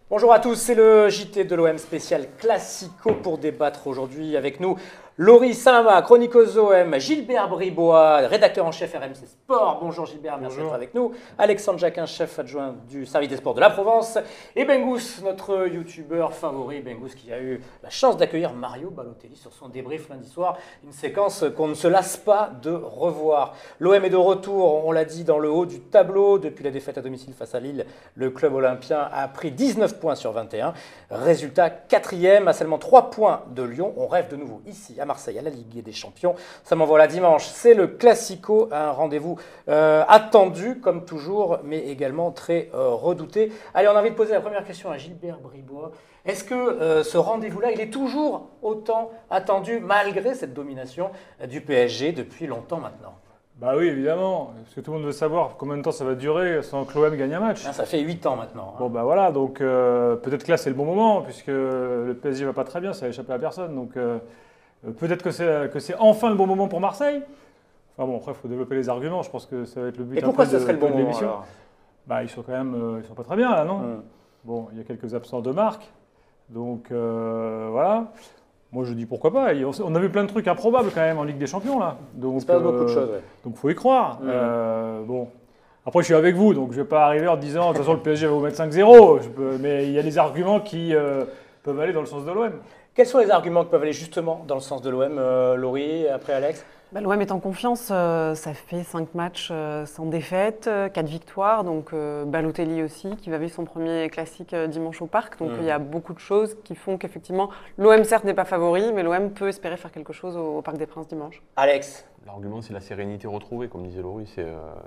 Bonjour à tous, c'est le JT de l'OM spécial Classico pour débattre aujourd'hui avec nous. Laurie Salama, chroniqueuse OM, Gilbert Bribois, rédacteur en chef RMC Sport. Bonjour Gilbert, merci d'être avec nous. Alexandre Jacquin, chef adjoint du service des sports de la Provence. Et Bengous, notre youtubeur favori, Bengous qui a eu la chance d'accueillir Mario Balotelli sur son débrief lundi soir. Une séquence qu'on ne se lasse pas de revoir. L'OM est de retour, on l'a dit, dans le haut du tableau. Depuis la défaite à domicile face à Lille, le club olympien a pris 19 points sur 21. Résultat 4e à seulement 3 points de Lyon. On rêve de nouveau ici à Marseille, à la Ligue des Champions. Ça m'envoie la dimanche. C'est le Classico, un rendez-vous attendu comme toujours, mais également très redouté. Allez, on a envie de poser la première question à Gilbert Bribois. Est-ce que ce rendez-vous-là, il est toujours autant attendu malgré cette domination du PSG depuis longtemps maintenant? Bah oui, évidemment, parce que tout le monde veut savoir combien de temps ça va durer sans que l'OM gagne un match. Ça fait 8 ans maintenant. Bon bah voilà, donc peut-être que là c'est le bon moment, puisque le PSG va pas très bien, ça a échappé à personne. Donc peut-être que c'est enfin le bon moment pour Marseille. Enfin bon, après il faut développer les arguments, je pense que ça va être le but. Et pourquoi ce serait le bon moment alors? Bah ils sont quand même, ils sont pas très bien là, non? Bon, il y a quelques absents de marque, donc voilà. Moi, je dis pourquoi pas. On a vu plein de trucs improbables quand même en Ligue des Champions là. Donc, c'est pas beaucoup de choses. Ouais. Donc, faut y croire. Bon. Après, je suis avec vous, donc je vais pas arriver en disant de toute façon le PSG va vous mettre 5-0. Mais il y a des arguments qui peuvent aller dans le sens de l'OM. Quels sont les arguments qui peuvent aller justement dans le sens de l'OM, Laurie, après Alex? L'OM est en confiance, ça fait 5 matchs sans défaite, 4 victoires, donc Balotelli aussi, qui va vivre son premier classique dimanche au Parc. Donc il y a beaucoup de choses qui font qu'effectivement, l'OM certes n'est pas favori, mais l'OM peut espérer faire quelque chose au Parc des Princes dimanche. Alex? L'argument, c'est la sérénité retrouvée, comme disait Laurie,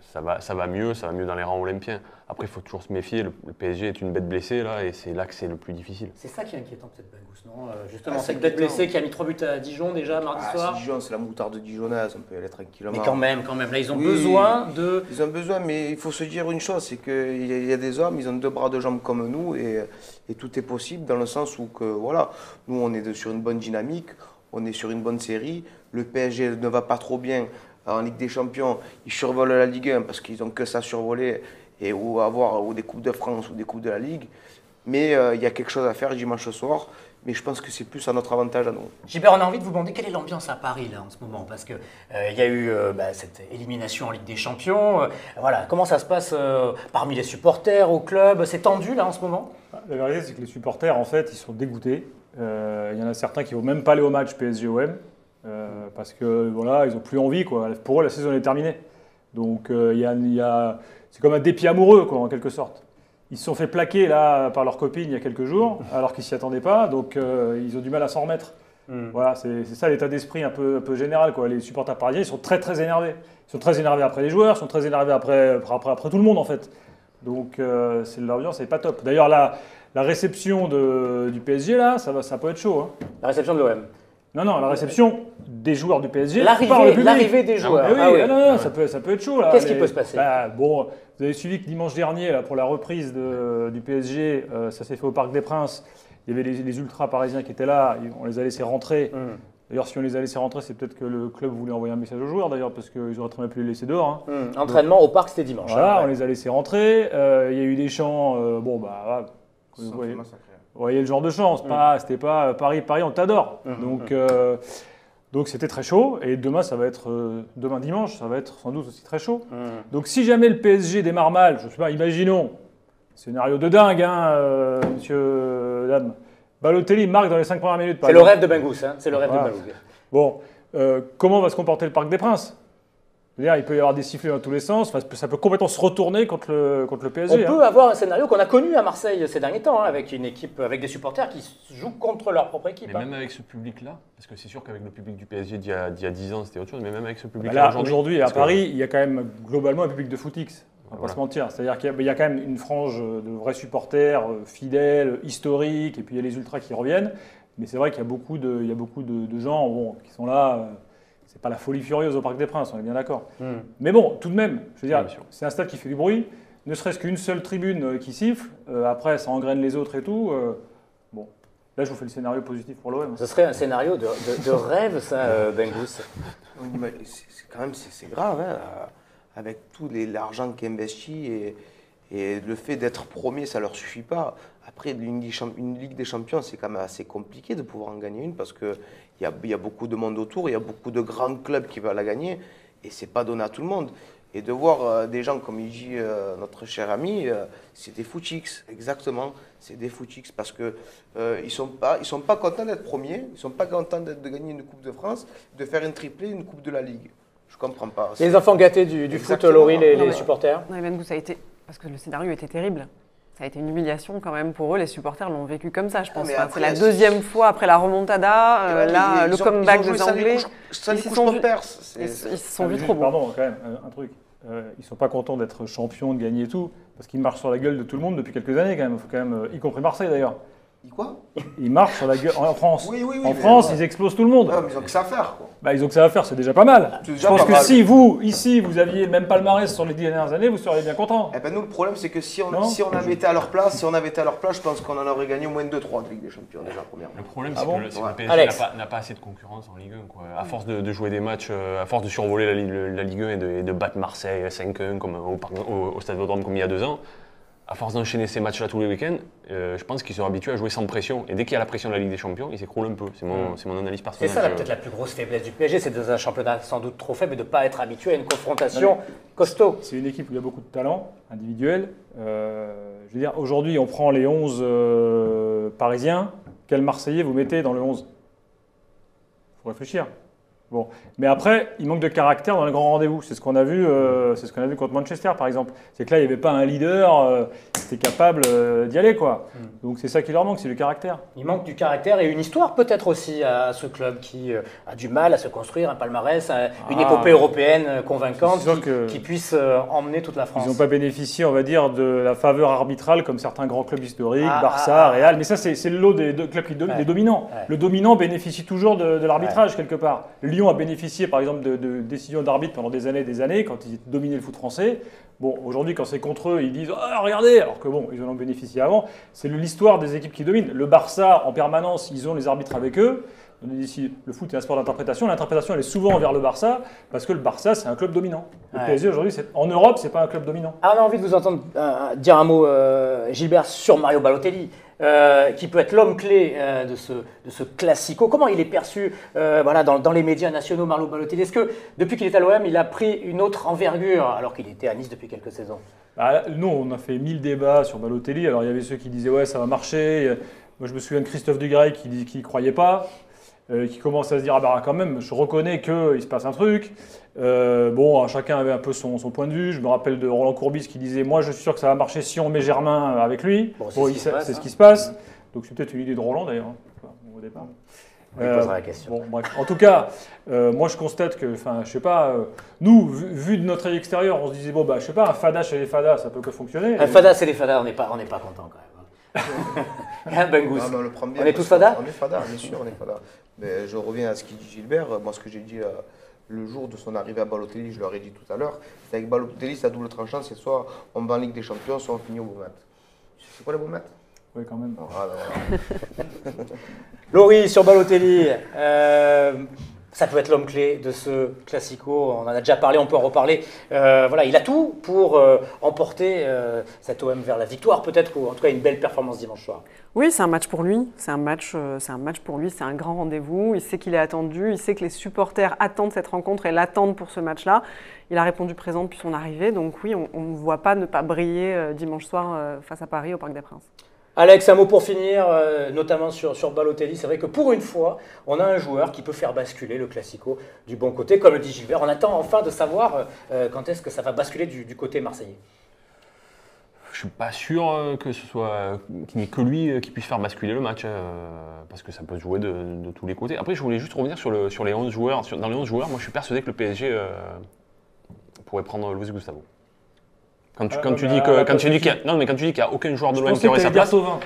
ça va mieux dans les rangs olympiens. Après, il faut toujours se méfier, le PSG est une bête blessée, là, et c'est là que c'est le plus difficile. C'est ça qui est inquiétant, cette Bengous, non? Justement, cette bête blessée qui a mis 3 buts à Dijon déjà mardi soir. Dijon, c'est la moutarde dijonnaise, on peut y aller tranquillement. Mais quand même, là, ils ont besoin de... Ils ont besoin, mais il faut se dire une chose, c'est qu'il y a des hommes, ils ont 2 bras, 2 jambes comme nous, et tout est possible dans le sens où, voilà, nous, on est sur une bonne dynamique, on est sur une bonne série. Le PSG ne va pas trop bien en Ligue des Champions. Ils survolent la Ligue 1 parce qu'ils n'ont que ça survolé ou des Coupes de France ou des Coupes de la Ligue. Mais il y a quelque chose à faire dimanche soir. Mais je pense que c'est plus à notre avantage à nous. Gilbert, on a envie de vous demander quelle est l'ambiance à Paris là en ce moment, parce que y a eu cette élimination en Ligue des Champions. Voilà, comment ça se passe parmi les supporters, au club? C'est tendu là en ce moment? La vérité, c'est que les supporters, en fait, ils sont dégoûtés. Il y en a certains qui ne vont même pas aller au match PSG-OM. Parce que voilà, ils n'ont plus envie, quoi. Pour eux, la saison est terminée. Donc c'est comme un dépit amoureux, quoi, en quelque sorte. Ils se sont fait plaquer là par leur copine il y a quelques jours, alors qu'ils s'y attendaient pas. Donc ils ont du mal à s'en remettre. Voilà, c'est ça l'état d'esprit un peu général, quoi. Les supporters parisiens, ils sont très très énervés. Ils sont très énervés après les joueurs, ils sont très énervés après tout le monde en fait. Donc l'ambiance n'est pas top. D'ailleurs la réception du PSG là, ça peut être chaud. Hein. La réception de l'OM. Non, la réception des joueurs du PSG. L'arrivée des joueurs. Ça peut être chaud. Qu'est-ce qui peut se passer? Bon, vous avez suivi que dimanche dernier, là, pour la reprise du PSG, ça s'est fait au Parc des Princes. Il y avait les ultras parisiens qui étaient là, on les a laissés rentrer. D'ailleurs, si on les a laissés rentrer, c'est peut-être que le club voulait envoyer un message aux joueurs, d'ailleurs, parce qu'ils auraient très bien pu les laisser dehors. Hein. Entraînement au Parc, c'était dimanche. Voilà, on les a laissés rentrer. Il y a eu des chants, vous voyez le genre de chant, c'était pas Paris, on t'adore. Donc c'était très chaud, et demain demain dimanche, ça va être sans doute aussi très chaud. Donc si jamais le PSG démarre mal, je sais pas, imaginons, scénario de dingue, hein, monsieur, dame, Balotelli marque dans les 5 premières minutes. C'est le rêve de Bengous, hein, c'est le rêve de Bengous. Bon, comment va se comporter le Parc des Princes? C'est-à-dire, il peut y avoir des sifflets dans tous les sens, ça peut complètement se retourner contre le PSG. On peut avoir un scénario qu'on a connu à Marseille ces derniers temps, hein, avec une équipe, avec des supporters qui jouent contre leur propre équipe. Mais même avec ce public-là, parce que c'est sûr qu'avec le public du PSG d'il y a 10 ans, c'était autre chose, mais même avec ce public-là aujourd'hui, à Paris, il y a quand même globalement un public de footix. On va pas se mentir. C'est-à-dire qu'il y a quand même une frange de vrais supporters, fidèles, historiques, et puis il y a les ultras qui reviennent. Mais c'est vrai qu'il y a beaucoup de gens qui sont là. C'est pas la folie furieuse au Parc des Princes, on est bien d'accord. Mais bon, tout de même, je veux dire, c'est un stade qui fait du bruit. Ne serait-ce qu'une seule tribune qui siffle, après ça engraine les autres et tout. Bon, là je vous fais le scénario positif pour l'OM. Ce serait un scénario de rêve, ça, Bengous. C'est grave, hein, avec tout l'argent qui est investi Et le fait d'être premier, ça ne leur suffit pas. Après, une Ligue des Champions, c'est quand même assez compliqué de pouvoir en gagner une parce qu'il y a beaucoup de monde autour, il y a beaucoup de grands clubs qui veulent la gagner et ce n'est pas donné à tout le monde. Et de voir des gens, comme il dit notre cher ami, c'est des footix, exactement, c'est des footix parce qu'ils ne sont pas contents d'être premiers, ils ne sont pas contents de gagner une Coupe de France, de faire une triplée, une Coupe de la Ligue. Je ne comprends pas. Les enfants gâtés du foot, Laurie, les supporters. Non, mais ça a été, parce que le scénario était terrible. Ça a été une humiliation quand même pour eux. Les supporters l'ont vécu comme ça, je pense. Enfin, c'est la deuxième fois après la remontada, le comeback des Anglais. Ils se sont vus trop bons. Pardon, quand même, un truc. Ils ne sont pas contents d'être champions, de gagner et tout, parce qu'ils marchent sur la gueule de tout le monde depuis quelques années quand même. Faut quand même, y compris Marseille d'ailleurs. Quoi? Ils marchent sur la gueule en France. Oui, en France, ils explosent tout le monde. Ouais, mais ils ont que ça à faire, quoi. Bah, ils ont que ça à faire, c'est déjà pas mal. Je pense que si vous, ici, vous aviez le même palmarès sur les 10 dernières années, vous seriez bien contents. Eh ben nous, le problème, c'est que si on avait été à leur place, je pense qu'on en aurait gagné au moins 2-3 de Ligue des Champions déjà première. Le problème, c'est que le PSG n'a pas assez de concurrence en Ligue 1. Quoi. À force de jouer des matchs, à force de survoler la Ligue 1 et de battre Marseille 5-1 comme au Stade Vélodrome comme il y a 2 ans, à force d'enchaîner ces matchs-là tous les week-ends, je pense qu'ils sont habitués à jouer sans pression. Et dès qu'il y a la pression de la Ligue des Champions, ils s'écroulent un peu. C'est mon analyse personnelle. C'est ça peut-être la plus grosse faiblesse du PSG, c'est dans un championnat sans doute trop faible et de ne pas être habitué à une confrontation costaud. C'est une équipe où il y a beaucoup de talent individuel. Je veux dire, aujourd'hui, on prend les 11 Parisiens. Quel Marseillais vous mettez dans le 11 ? Il faut réfléchir. Bon. Mais après, il manque de caractère dans les grands rendez-vous. C'est ce qu'on a vu, contre Manchester, par exemple. C'est que là, il n'y avait pas un leader qui était capable d'y aller, quoi. Donc c'est ça qui leur manque, c'est le caractère. Il manque du caractère et une histoire peut-être aussi à ce club qui a du mal à se construire un palmarès, une épopée européenne convaincante qui puisse emmener toute la France. Ils n'ont pas bénéficié, on va dire, de la faveur arbitrale comme certains grands clubs historiques, Barça, Real. Mais ça, c'est le lot des clubs des dominants. Ouais. Le dominant bénéficie toujours de l'arbitrage quelque part. Lyon a bénéficié, par exemple, de décisions d'arbitre pendant des années, quand ils dominaient le foot français. Bon, aujourd'hui, quand c'est contre eux, ils disent « Ah, regardez !» Alors que bon, ils en ont bénéficié avant. C'est l'histoire des équipes qui dominent. Le Barça, en permanence, ils ont les arbitres avec eux. On dit ici, le foot est un sport d'interprétation. L'interprétation, elle est souvent envers le Barça, parce que le Barça, c'est un club dominant. Le PSG, aujourd'hui, en Europe, c'est pas un club dominant. Alors, on a envie de vous entendre dire un mot, Gilbert, sur Mario Balotelli. Qui peut être l'homme clé de ce classico. Comment il est perçu dans les médias nationaux, Mario Balotelli? Est-ce que depuis qu'il est à l'OM, il a pris une autre envergure alors qu'il était à Nice depuis quelques saisons? Nous, on a fait 1000 débats sur Balotelli. Alors il y avait ceux qui disaient ouais, ça va marcher. Moi, je me souviens de Christophe Dugarry qui n'y croyait pas. Qui commence à se dire, ah bah quand même, je reconnais qu'il se passe un truc. Chacun avait un peu son point de vue. Je me rappelle de Roland Courbis qui disait, moi je suis sûr que ça va marcher si on met Germain avec lui. C'est ce qui se passe. Donc c'est peut-être une idée de Roland d'ailleurs, au départ. On lui posera la question. En tout cas, moi je constate que, je sais pas, nous, vu de notre œil extérieur, on se disait, je sais pas, un Fada chez les Fada, ça peut que fonctionner. Un Fada, c'est les Fada, on n'est pas content quand même. Bengous. On le prend bien. On est tous Fada? On est Fada, bien sûr, on est Fada. Mais je reviens à ce qu'il dit Gilbert. Moi, ce que j'ai dit le jour de son arrivée à Balotelli, je leur ai dit tout à l'heure, c'est avec Balotelli, sa double tranchant, c'est soit on va en Ligue des Champions, soit on finit au beau mat. C'est quoi les beaux mats? Oui, quand même. Voilà. Laurie, sur Balotelli, ça peut être l'homme clé de ce classico. On en a déjà parlé, on peut en reparler. Il a tout pour emporter cet OM vers la victoire, peut-être, ou en tout cas une belle performance dimanche soir. Oui, c'est un match pour lui. C'est un match pour lui. C'est un grand rendez-vous. Il sait qu'il est attendu. Il sait que les supporters attendent cette rencontre et l'attendent pour ce match-là. Il a répondu présent depuis son arrivée. Donc oui, on ne voit pas ne pas briller dimanche soir face à Paris au Parc des Princes. Alex, un mot pour finir, notamment sur Balotelli. C'est vrai que pour une fois, on a un joueur qui peut faire basculer le Classico du bon côté. Comme le dit Gilbert, on attend enfin de savoir quand est-ce que ça va basculer du côté marseillais. Je ne suis pas sûr que ce soit qu'il n'y ait que lui qui puisse faire basculer le match, parce que ça peut jouer de tous les côtés. Après, je voulais juste revenir sur les 11 joueurs. Dans les 11 joueurs, moi je suis persuadé que le PSG pourrait prendre Luis Gustavo. Quand tu dis qu'il n'y a aucun joueur de l'OM qui aurait sa place. Thauvin,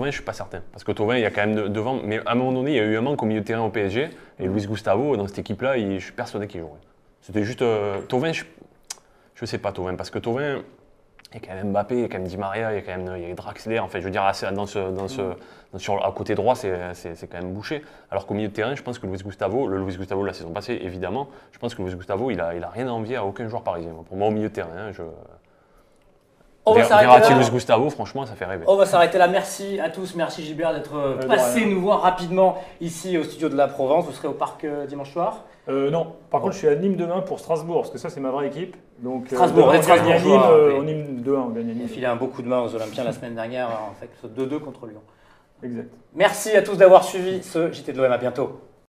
je ne suis pas certain. Parce que Thauvin, il y a quand même devant. Mais à un moment donné, il y a eu un manque au milieu de terrain au PSG. Et Luis Gustavo, dans cette équipe-là, je suis persuadé qu'il jouerait. C'était juste. Thauvin, je ne sais pas Thauvin. Parce que Thauvin, il y a quand même Mbappé, il y a quand même Di Maria, il y a Draxler. En fait, je veux dire, à côté droit, c'est quand même bouché. Alors qu'au milieu de terrain, je pense que le Luis Gustavo de la saison passée, évidemment, je pense que Luis Gustavo, il a rien à envier à aucun joueur parisien. Pour moi, au milieu de terrain, On va s'arrêter Verratti, là. Luis Gustavo, franchement, ça fait rêver. On va s'arrêter là. Merci à tous. Merci Gilbert d'être passé nous voir rapidement ici au studio de la Provence. Vous serez au parc dimanche soir. Non, par contre, je suis à Nîmes demain pour Strasbourg, parce que ça, c'est ma vraie équipe. Donc, Strasbourg, demain, et Strasbourg, on gagne à Nîmes, oui. on Nîmes 2-1, on gagne à Il a Nîmes. filé un beau coup de main aux Olympiens la semaine dernière, en fait, 2-2 contre Lyon. Exact. Merci à tous d'avoir suivi ce JT de l'OM. À bientôt.